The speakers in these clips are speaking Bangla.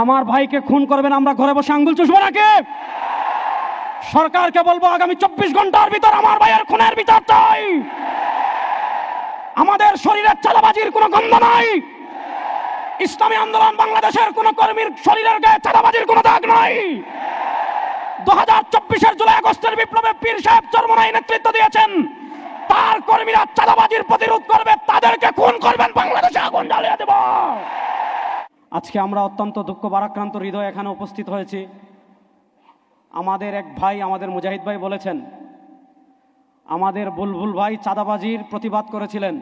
আমার ভাইকে খুন করবেন, আমরা ঘরে বসে আঙ্গুল চুষবো নাকি? সরকারকে বলবো আগামী 24 ঘন্টার ভিতর আমার ভাইয়ের খুনের বিচার চাই। আমাদের শরীরের চাঁদাবাজির কোনো গন্ধ নাই। ইসলামী আন্দোলন বাংলাদেশের কোন কর্মীর শরীরের গায়ে চাঁদাবাজির কোনো দাগ নাই। 2024-এর জুলাই আগস্টের বিপ্লবে পীর সাহেব চরমনাই নেতৃত্ব দিয়েছেন। তার কর্মীরা চাঁদাবাজির প্রতিরোধ করবে, তাদেরকে খুন করবেন, বাংলাদেশে আগুন জ্বালিয়ে দেব। আজকে আমরা অত্যন্ত দুঃখ ভারাক্রান্ত হৃদয় এখানে উপস্থিত হয়েছি। আমাদের এক ভাই, আমাদের মুজাহিদ ভাই বলেছেন, আমাদের বুলবুল ভাই চাঁদাবাজির প্রতিবাদ করেছিলেন,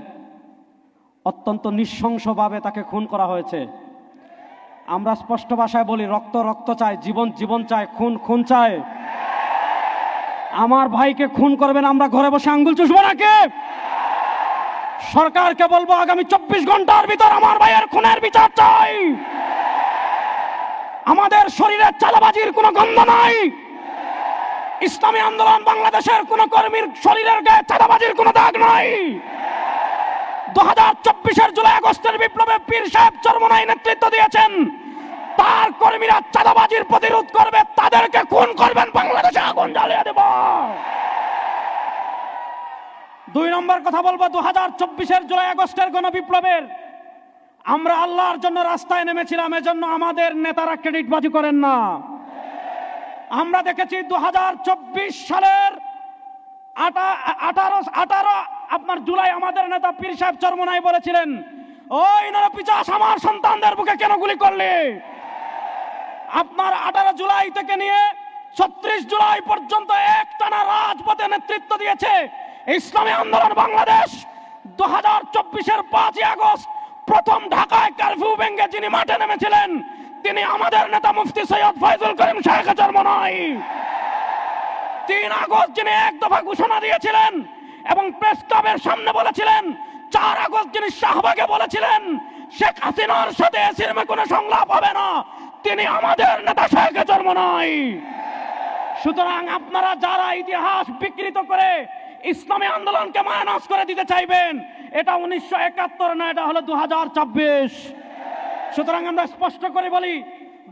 অত্যন্ত নৃশংসভাবে তাকে খুন করা হয়েছে। আমরা স্পষ্ট ভাষায় বলি, রক্ত রক্ত চায়, জীবন জীবন চায়, খুন খুন চায়। আমার ভাইকে খুন করবেন, আমরা ঘরে বসে আঙ্গুল চুষবো নাকি? সরকারকে বলবো আগামী 24 ঘন্টার ভিতর আমার ভাইয়ের খুনের বিচার চাই। আমাদের শরীরে চাঁদাবাজির কোনো গন্ধ নাই। ইসলামী আন্দোলন বাংলাদেশের কোন কর্মীর শরীরের গায়ে চাঁদাবাজির কোনো দাগ নাই। 2024-এর জুলাই আগস্টের বিপ্লবে পীর সাহেব চরমনাই নেতৃত্ব দিয়েছেন। তার কর্মীরা চাঁদাবাজির প্রতিরোধ করবে, তাদেরকে খুন করবেন, বাংলাদেশে আগুন জ্বালিয়ে দেব। 2 নম্বর কথা বলবো, 2024-এর জুলাই আগস্টের গণবিপ্লবের আমরা আল্লাহর জন্য রাস্তায় নেমেছিলাম, এজন্য আমাদের নেতারা ক্রেডিটবাজি করেন না। আমরা দেখেছি 2024 সালের 18 আপনার জুলাই আমাদের নেতা পীর সাহেব চরমনাই বলেছিলেন, ওই নরপিশাচ আমার সন্তানদের বুকে কেন গুলি করলে? আপনার 18 জুলাই থেকে নিয়ে 36 জুলাই পর্যন্ত একটানা রাজপথে নেতৃত্ব দিয়েছে ইসলামী আন্দোলন বাংলাদেশ। 2024-এর 5 আগস্ট প্রথম ঢাকায় কারফিউ ভেঙে যিনি মাঠে নেমেছিলেন, তিনি আমাদের নেতা মুফতি সৈয়দ ফয়জুল করিম শেখ চরমনাই। 3 আগস্ট যিনি এক দফা ঘোষণা দিয়েছিলেন এবং প্রেস ক্লাবের সামনে বলেছিলেন, 4 আগস্ট যিনি শাহবাগে বলেছিলেন শেখ হাসিনার সাথে এসিরমে কোনো সংলাপ হবে না, তিনি আমাদের নেতা শেখ চরমনাই। সুতরাং আপনারা যারা ইতিহাস বিকৃত করে ইসলামী আন্দোলনকে মায়ানস করে দিতে চাইবেন, এটা 1971 না, এটা হলো 2024। সুতরাং আমরা স্পষ্ট করে বলি,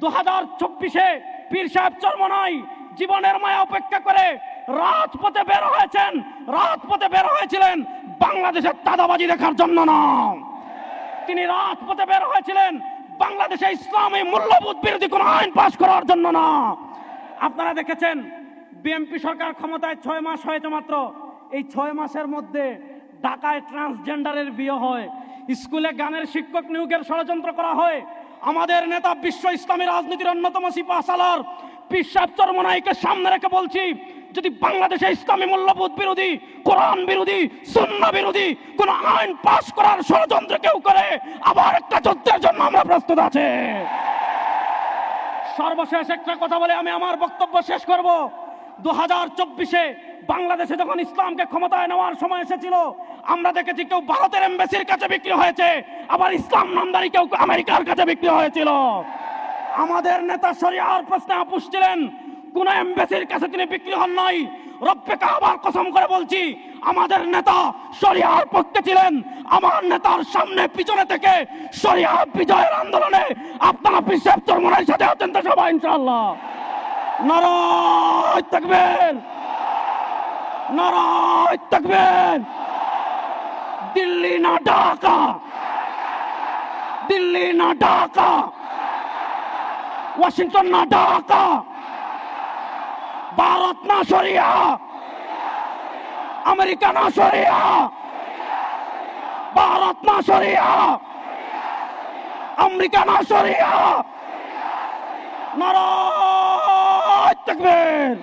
2024-এ পীর সাহেব চরমনাই জীবনের মায়া উপেক্ষা করে রাজপথে বের হয়েছেন। রাজপথে বের হয়েছিলেন বাংলাদেশের চাঁদাবাজি দেখার জন্য না, তিনি রাজপথে বের হয়েছিলেন বাংলাদেশে ইসলামী মূল্যবোধ বিরোধী কোন আইন পাশ করার জন্য না। আপনারা দেখেছেন বিএনপি সরকার ক্ষমতায় 6 মাস হয়েছে মাত্র। এই 6 মাসের মধ্যে ঢাকায় ট্রান্সজেন্ডারের বিয়ে হয়, স্কুলে গানের শিক্ষক নিয়োগের ষড়যন্ত্র করা হয়। আমাদের নেতা বিশ্ব ইসলামী রাজনীতির অন্যতম সিপাহসালার পীর সাহেব চরমনাইকে সামনে রেখে বলছি, যদি বাংলাদেশে ইসলামী মূল্যবোধ বিরোধী, কোরআন বিরোধী, সুন্নাহ বিরোধী কোন আইন পাশ করার ষড়যন্ত্র কেউ করে, আবার একটা যুদ্ধের জন্য আমরা প্রস্তুত আছি। সর্বশেষ একটা কথা বলে আমি আমার বক্তব্য শেষ করব। 2024-এ বাংলাদেশে যখন ইসলামকে ক্ষমতায় নেওয়ার সময় এসেছিল, আমরা দেখেছি কেউ ভারতের এমবাসির কাছে বিক্রি হয়েছে, আবার ইসলাম নামদারি কেউ আমেরিকার কাছে বিক্রি হয়েছিল। আমাদের নেতা শরিয়ার প্রশ্নে আপোষ ছিলেন, কোন এমবাসির কাছে তিনি বিক্রি হন নাই। রব্বে কাবার কসম করে বলছি, আমাদের নেতা শরিয়ার পক্ষে ছিলেন। আমার নেতার সামনে পিছনে থেকে শরিয়া বিজয়ের আন্দোলনে আপনারা পীর সাহেব চরমনাইর সাথে আছেন তো সবাই ইনশাআল্লাহ। নারায়ে তাকবীর, নারায়ে তাকবীর। দিল্লি না ঢাকা, দিল্লি না ঢাকা, ওয়াশিংটন না ঢাকা, ভারত না শরিয়া, আমেরিকা না শরিয়া, ভারত না শরিয়া, আমেরিকা না শরিয়া। নারায়ে তাকবীর।